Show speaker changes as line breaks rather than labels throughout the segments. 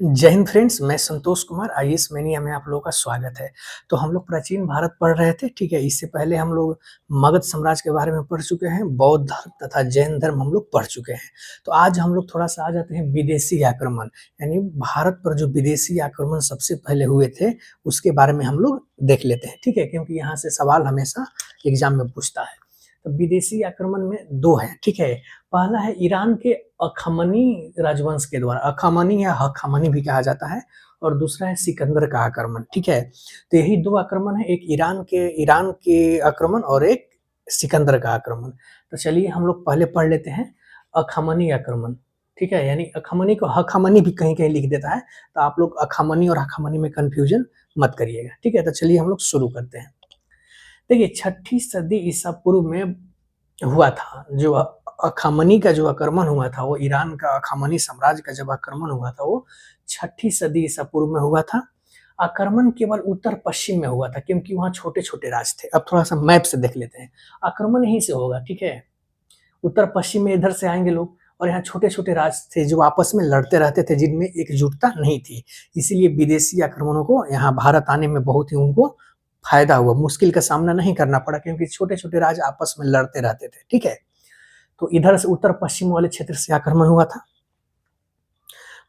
जय हिंद फ्रेंड्स, मैं Santosh Kumar IAS mania में आप लोगों का स्वागत है। तो हम लोग प्राचीन भारत पढ़ रहे थे, ठीक है? इससे पहले हम लोग मगध साम्राज्य के बारे में पढ़ चुके हैं, बौद्ध धर्म तथा जैन धर्म हम लोग पढ़ चुके हैं। तो आज हम लोग थोड़ा-सा आ जाते हैं विदेशी आक्रमण, यानी भारत पर जो विदेशी आक्रमण सबसे पहले हुए थे, उसके बारे में हम लोग देख लेते हैं, ठीक है? क्योंकि यहाँ से सवाल हमेशा एग्ज़ाम में पूछता है। तो विदेशी आक्रमण में 2 हैं, ठीक है? पहला है ईरान के अखमनी राजवंश के द्वारा, अखमनी या हखमनी भी कहा जाता है, और दूसरा है सिकंदर का आक्रमण, ठीक है? तो यही 2 आक्रमण है, एक ईरान के आक्रमण और एक सिकंदर का आक्रमण। तो चलिए हम लोग पहले पढ़ लेते हैं अखमनी आक्रमण, ठीक है? यानी अखमनी को हखमनी भी कहीं-कहीं लिख देता है, तो आप लोग अखमनी और हखमनी में कन्फ्यूजन मत करिएगा, ठीक है? तो चलिए हम लोग शुरू करते हैं। देखिए 6ठी सदी ईसा पूर्व में हुआ था, जो अखामनी का जो आक्रमण हुआ था, वो ईरान का अखामनी साम्राज्य का जब आक्रमण हुआ था, वो 6ठी सदी ईसा पूर्व में हुआ था। आक्रमण केवल उत्तर पश्चिम में हुआ था, क्योंकि वहाँ छोटे-छोटे राज थे। अब थोड़ा-सा मैप से देख लेते हैं, आक्रमण यहीं से होगा, ठीक है? उत्तर पश्चिम में इधर से आएंगे लोग, और यहाँ छोटे-छोटे राज थे जो आपस में लड़ते रहते थे, जिनमें एकजुटता नहीं थी। इसीलिए विदेशी आक्रमणों को यहाँ भारत आने में बहुत ही उनको फायदा हुआ, मुश्किल का सामना नहीं करना पड़ा, क्योंकि छोटे-छोटे राज आपस में लड़ते रहते थे, ठीक है? तो इधर से उत्तर पश्चिम वाले क्षेत्र से आक्रमण हुआ था।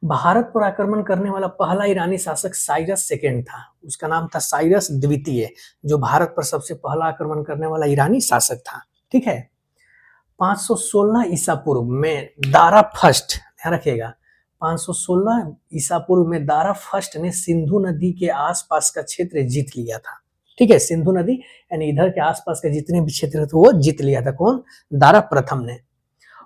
भारत पर आक्रमण करने वाला पहला ईरानी शासक साइरस सेकेंड था, उसका नाम था साइरस द्वितीय, जो भारत पर सबसे पहला आक्रमण करने वाला ईरानी शासक था, ठीक है? 516 ईसा पूर्व में दारा फर्स्ट, ध्यान रखिएगा, 516 ईसा पूर्व में दारा फर्स्ट ने सिंधु नदी के आसपास का क्षेत्र जीत लिया था, ठीक है? सिंधु नदी यानी इधर के आसपास के जितने भी क्षेत्र थे वो जीत लिया था। कौन? दारा प्रथम ने।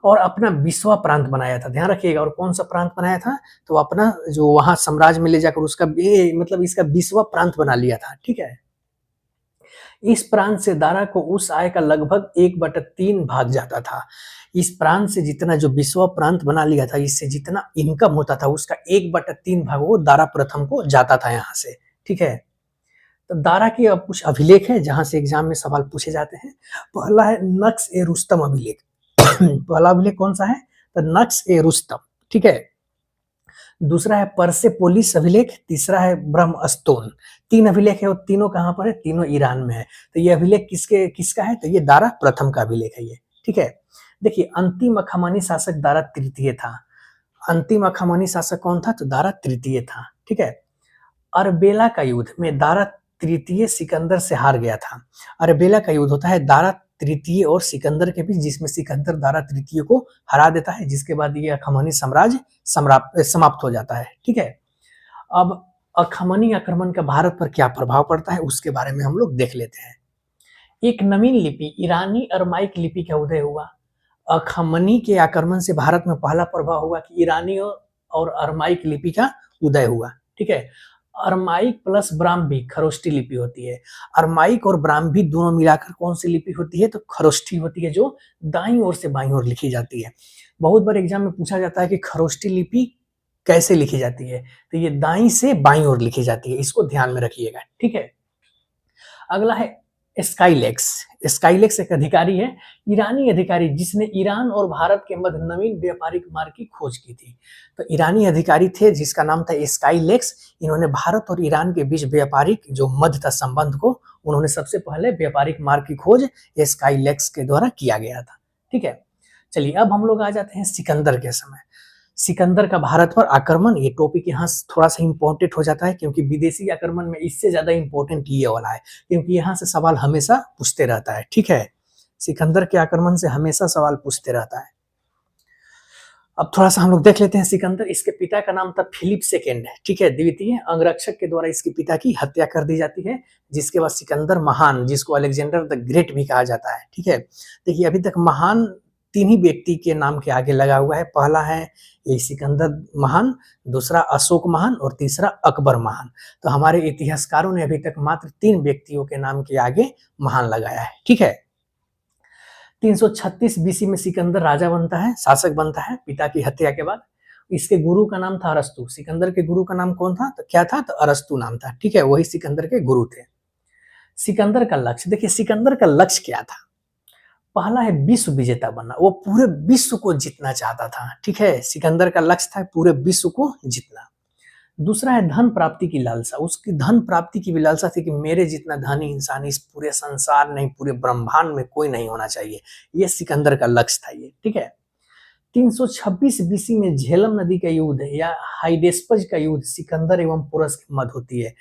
और अपना 20वां प्रांत बनाया था, ध्यान रखिएगा। और कौन सा प्रांत बनाया था? तो अपना जो वहां साम्राज्य में ले जाकर उसका मतलब इसका 20वां प्रांत बना लिया था, ठीक है? इस प्रांत से दारा को उस आय का लगभग 1/3 भाग जाता था। इस प्रांत से जितना जो 20वां प्रांत बना लिया था, इससे जितना इनकम होता था उसका 1/3 भाग वो दारा प्रथम को जाता था यहाँ से, ठीक है? तो दारा के अब कुछ अभिलेख हैं जहां से एग्जाम में सवाल पूछे जाते हैं। पहला है नक्श ए रुस्तम अभिलेख। पहला अभिलेख कौन सा है? तो नक्श ए रुस्तम, ठीक है? दूसरा है परसेपोलिस अभिलेख, तीसरा है ब्रह्मस्तोन। 3 अभिलेख है, और तीनों कहां पर है? तीनों ईरान में है। तो ये अभिलेख किसका है? तो ये दारा प्रथम का अभिलेख है ये, ठीक है? देखिए अंतिम अखामानी शासक दारा तृतीय था। अंतिम अखामानी शासक कौन था? तो दारा तृतीय था, ठीक है? अरबेला का युद्ध में दारा तृतीय सिकंदर से हार गया था। अरबेला का युद्ध होता है दारा तृतीय और सिकंदर के बीच, जिसमें सिकंदर दारा तृतीय को हरा देता है, जिसके बाद ये अखमनी साम्राज्य समाप्त हो जाता है, ठीक है? अब अखमनी आक्रमण का भारत पर क्या प्रभाव पड़ता है उसके बारे में हम लोग देख लेते हैं। एक नवीन लिपि ईरानी अरमाइक लिपि का उदय हुआ। अखमनी के आक्रमण से भारत में पहला प्रभाव हुआ कि ईरानी और अरमाइक लिपि का उदय हुआ, ठीक है? अरमाइक प्लस ब्राह्मी खरोष्ठी लिपि होती है। अरमाइक और ब्राह्मी दोनों मिलाकर कौन सी लिपि होती है? तो खरोष्ठी होती है, जो दाईं ओर से बाईं ओर लिखी जाती है। बहुत बार एग्जाम में पूछा जाता है कि खरोष्ठी लिपि कैसे लिखी जाती है? तो ये दाईं से बाईं ओर लिखी जाती है, इसको ध्यान में रखिएगा, ठीक है? अगला है स्काईलेक्स। स्काईलेक्स एक अधिकारी है, ईरानी अधिकारी, जिसने ईरान और भारत के मध्य नवीन व्यापारिक मार्ग की खोज की थी। तो ईरानी अधिकारी थे जिसका नाम था स्काईलेक्स। इन्होंने भारत और ईरान के बीच व्यापारिक जो मध्य था संबंध को, उन्होंने सबसे पहले व्यापारिक मार्ग की खोज स्काईलेक्स के द्वारा किया गया था, ठीक है? चलिए अब हम लोग आ जाते हैं सिकंदर के समय। सिकंदर का भारत पर आक्रमण, ये टॉपिक यहाँ थोड़ा सा इंपॉर्टेंट हो जाता है, क्योंकि विदेशी आक्रमण में इससे ज्यादा इंपॉर्टेंट ये वाला है, क्योंकि यहाँ से सवाल हमेशा पूछते रहता है, ठीक है? सिकंदर के आक्रमण से हमेशा सवाल पूछते रहता है। अब थोड़ा सा हम लोग देख लेते हैं सिकंदर। इसके पिता का नाम था फिलिप सेकेंड, ठीक है? द्वितीय अंगरक्षक के द्वारा इसके पिता की हत्या कर दी जाती है, जिसके बाद सिकंदर महान, जिसको अलेक्जेंडर द ग्रेट भी कहा जाता है, ठीक है? देखिए अभी तक महान 3 ही व्यक्ति के नाम के आगे लगा हुआ है। पहला है ये सिकंदर महान, दूसरा अशोक महान, और तीसरा अकबर महान। तो हमारे इतिहासकारों ने अभी तक मात्र 3 व्यक्तियों के नाम के आगे महान लगाया है, ठीक है? 336 बीसी में सिकंदर राजा बनता है, शासक बनता है पिता की हत्या के बाद। इसके गुरु का नाम था अरस्तु। सिकंदर के गुरु का नाम कौन था? तो क्या था? तो अरस्तु नाम था, ठीक है? वही सिकंदर के गुरु थे। सिकंदर का लक्ष्य, देखिए सिकंदर का लक्ष्य क्या था? पहला है विश्व विजेता बनना, वो पूरे विश्व को जीतना चाहता था, ठीक है? सिकंदर का लक्ष्य था पूरे विश्व को जीतना। दूसरा है धन प्राप्ति की लालसा। उसकी धन प्राप्ति की भी लालसा थी कि मेरे जितना धनी इंसान इस पूरे संसार नहीं, पूरे ब्रह्मांड में कोई नहीं होना चाहिए। ये सिकंदर का लक्ष्य था ये, ठीक है। 326 बीसी में झेलम नदी का युद्ध या हाइडेस्पज का युद्ध सिकंदर एवं पोरस के मध्य होती है।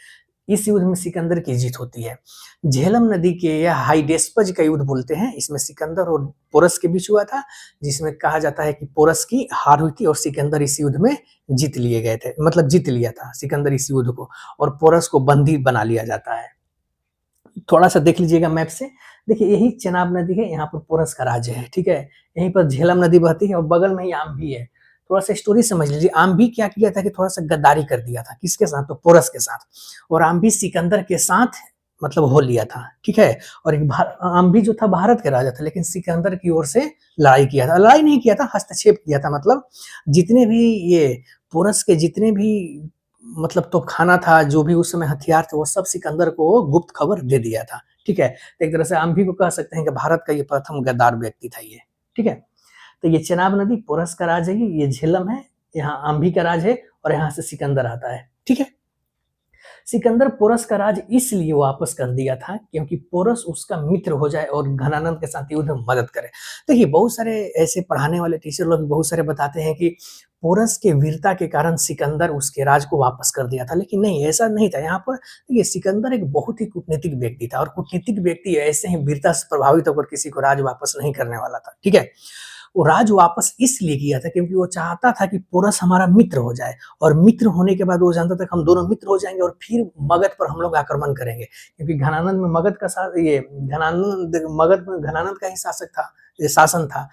इस युद्ध में सिकंदर की जीत होती है। झेलम नदी के या हाइडेस्पज का युद्ध बोलते हैं, इसमें सिकंदर और पोरस के बीच हुआ था, जिसमें कहा जाता है कि पोरस की हार हुई थी और सिकंदर इस युद्ध में जीत लिए गए थे, मतलब जीत लिया था सिकंदर इस युद्ध को, और पोरस को बंदी बना लिया जाता है। थोड़ा सा देख लीजिएगा मैप से, देखिए यही चेनाब नदी है, यहाँ पर पोरस का राज्य है, ठीक है। यहीं पर झेलम नदी बहती है और बगल में ही आम्भी है। थोड़ा सा स्टोरी समझ लीजिए। आम्भी क्या किया था कि थोड़ा सा गद्दारी कर दिया था, किसके साथ, तो पोरस के साथ, और आम्भी सिकंदर के साथ मतलब हो लिया था, ठीक है। और एक आम्भी जो था भारत के राजा था, लेकिन सिकंदर की ओर से लड़ाई किया था, लड़ाई नहीं किया था, हस्तक्षेप किया था, मतलब जितने भी ये पोरस के जितने भी मतलब तोपखाना था, जो भी उस समय हथियार थे, वो सब सिकंदर को गुप्त खबर दे दिया था, ठीक है। तो एक तरह से आम्भी को कह सकते हैं कि भारत का ये प्रथम गद्दार व्यक्ति था ये, ठीक है। तो ये चेनाब नदी पोरस का राज है, ये झेलम है, यहाँ आम्भी का राज है, और यहाँ से सिकंदर आता है, ठीक है। सिकंदर पोरस का राज इसलिए वापस कर दिया था क्योंकि पोरस उसका मित्र हो जाए और घनानंद के साथ युद्ध में मदद करे। देखिए बहुत सारे ऐसे पढ़ाने वाले टीचर लोग बहुत सारे बताते हैं कि पोरस के वीरता के कारण सिकंदर उसके राज को वापस कर दिया था, लेकिन नहीं, ऐसा नहीं था। यहाँ पर देखिए सिकंदर एक बहुत ही कूटनीतिक व्यक्ति था, और कूटनीतिक व्यक्ति ऐसे ही वीरता से प्रभावित होकर किसी को राज वापस नहीं करने वाला था, ठीक है। वो राज वापस इसलिए किया था क्योंकि वो चाहता था कि पोरस हमारा मित्र हो जाए, और मित्र होने के बाद वो जानता था कि हम दोनों मित्र हो जाएंगे और फिर मगध पर हम लोग आक्रमण करेंगे, क्योंकि घनानंद में मगध का मगध में घनानंद का ही शासन था।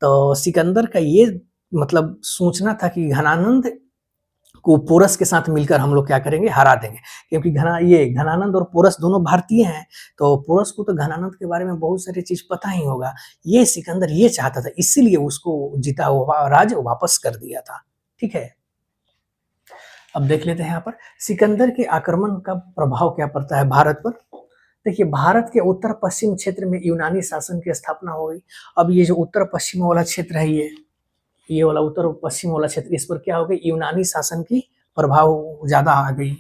तो सिकंदर का ये मतलब सोचना था कि घनानंद को पोरस के साथ मिलकर हम लोग क्या करेंगे, हरा देंगे, क्योंकि घनानंद और पोरस दोनों भारतीय हैं, तो पोरस को तो घनानंद के बारे में बहुत सारी चीज पता ही होगा। ये सिकंदर ये चाहता था, इसीलिए उसको जीता हुआ राज वापस कर दिया था, ठीक है। अब देख लेते हैं यहाँ पर सिकंदर के आक्रमण का प्रभाव क्या पड़ता है भारत पर। देखिए भारत के उत्तर पश्चिम क्षेत्र में यूनानी शासन की स्थापना हो गई। अब ये जो उत्तर पश्चिम वाला क्षेत्र है, ये वाला उत्तर पश्चिम वाला क्षेत्र, इस पर क्या हो गई, यूनानी शासन की प्रभाव ज्यादा आ गई।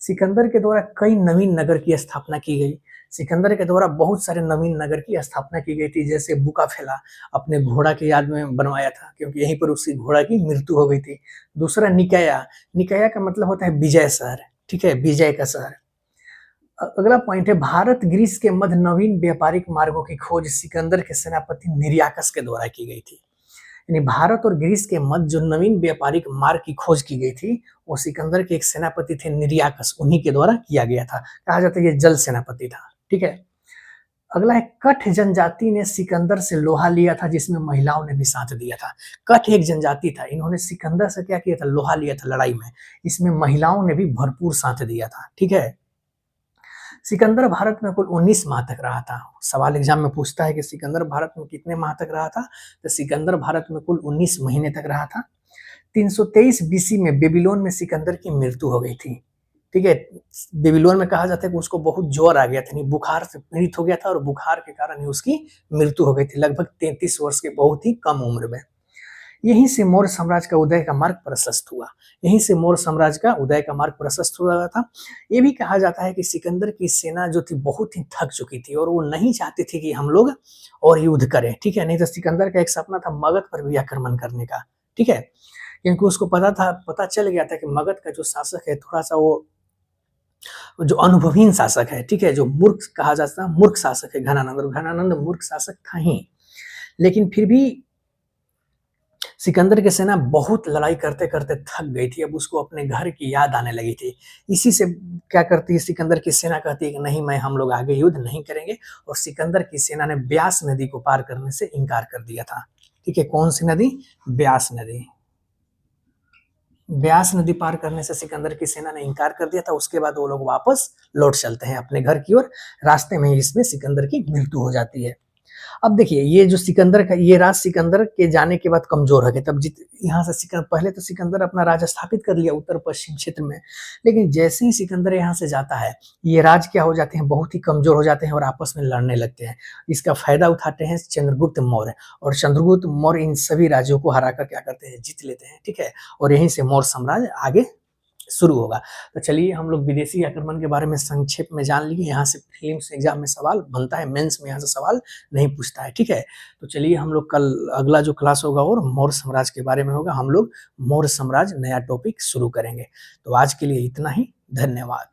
सिकंदर के द्वारा कई नवीन नगर की स्थापना की गई। सिकंदर के द्वारा बहुत सारे नवीन नगर की स्थापना की गई थी, जैसे बुकाफेला अपने घोड़ा के याद में बनवाया था, क्योंकि यहीं पर उसकी घोड़ा की मृत्यु हो गई थी। दूसरा निकाया, निकाया का मतलब होता है विजय शहर, ठीक है, विजय का शहर। अगला पॉइंट है भारत ग्रीस के मध्य नवीन व्यापारिक मार्गों की खोज सिकंदर के सेनापति निर्याकस के द्वारा की गई थी। यानी भारत और ग्रीस के मध्य जो नवीन व्यापारिक मार्ग की खोज की गई थी, वो सिकंदर के एक सेनापति थे निर्याकस, उन्हीं के द्वारा किया गया था। कहा जाता है ये जल सेनापति था, ठीक है। अगला है कठ जनजाति ने सिकंदर से लोहा लिया था, जिसमें महिलाओं ने भी साथ दिया था। कठ एक जनजाति था, इन्होंने सिकंदर से क्या किया था, लोहा लिया था लड़ाई में, इसमें महिलाओं ने भी भरपूर साथ दिया था, ठीक है। सिकंदर भारत में कुल 19 माह तक रहा था। सवाल एग्जाम में पूछता है कि सिकंदर भारत में कितने माह तक रहा था, तो सिकंदर भारत में कुल 19 महीने तक रहा था। 323 बीसी में बेबीलोन में सिकंदर की मृत्यु हो गई थी, ठीक है। बेबीलोन में कहा जाता है कि उसको बहुत ज्वर आ गया था, बुखार से पीड़ित हो गया था, और बुखार के कारण ही उसकी मृत्यु हो गई थी, लगभग 33 वर्ष के बहुत ही कम उम्र में। यहीं से मौर्य साम्राज्य का उदय का मार्ग प्रशस्त हुआ। यहीं से मौर्य साम्राज्य का उदय का मार्ग प्रशस्त हुआ था। ये भी कहा जाता है कि सिकंदर की सेना जो थी बहुत ही थक चुकी थी, और वो नहीं चाहती थी कि हम लोग और युद्ध करें, ठीक है। नहीं तो सिकंदर का एक सपना था मगध पर भी आक्रमण करने का, ठीक है, क्योंकि उसको पता चल गया था कि मगध का जो शासक है थोड़ा सा वो जो अनुभवीन शासक है, ठीक है, जो मूर्ख कहा जाता है, मूर्ख शासक है घनानंद, और घनानंद मूर्ख शासक था ही, लेकिन फिर भी सिकंदर की सेना बहुत लड़ाई करते करते थक गई थी। अब उसको अपने घर की याद आने लगी थी। इसी से क्या करती है, सिकंदर की सेना कहती है कि नहीं, हम लोग आगे युद्ध नहीं करेंगे, और सिकंदर की सेना ने ब्यास नदी को पार करने से इनकार कर दिया था, ठीक है। कौन सी नदी, ब्यास नदी। ब्यास नदी पार करने से सिकंदर की सेना ने इनकार कर दिया था। उसके बाद वो लोग वापस लौट चलते हैं अपने घर की ओर। रास्ते में इसमें सिकंदर की मृत्यु हो जाती है। अब देखिए ये जो सिकंदर का ये राज सिकंदर के जाने के बाद कमजोर हो गए। तब यहाँ से पहले तो सिकंदर अपना राज स्थापित कर लिया उत्तर पश्चिम क्षेत्र में, लेकिन जैसे ही सिकंदर यहाँ से जाता है, ये राज क्या हो जाते हैं, बहुत ही कमजोर हो जाते हैं और आपस में लड़ने लगते हैं। इसका फायदा उठाते हैं चंद्रगुप्त मौर्य, और चंद्रगुप्त मौर्य इन सभी राज्यों को हराकर क्या करते हैं, जीत लेते हैं, ठीक है। और यहीं से मौर्य साम्राज्य आगे शुरू होगा। तो चलिए हम लोग विदेशी आक्रमण के बारे में संक्षेप में जान लिए। यहाँ से प्रीलिम्स एग्जाम में सवाल बनता है, मेंस में यहाँ से सवाल नहीं पूछता है, ठीक है। तो चलिए हम लोग कल अगला जो क्लास होगा और मौर्य साम्राज्य के बारे में होगा। हम लोग मौर्य साम्राज्य नया टॉपिक शुरू करेंगे। तो आज के लिए इतना ही, धन्यवाद।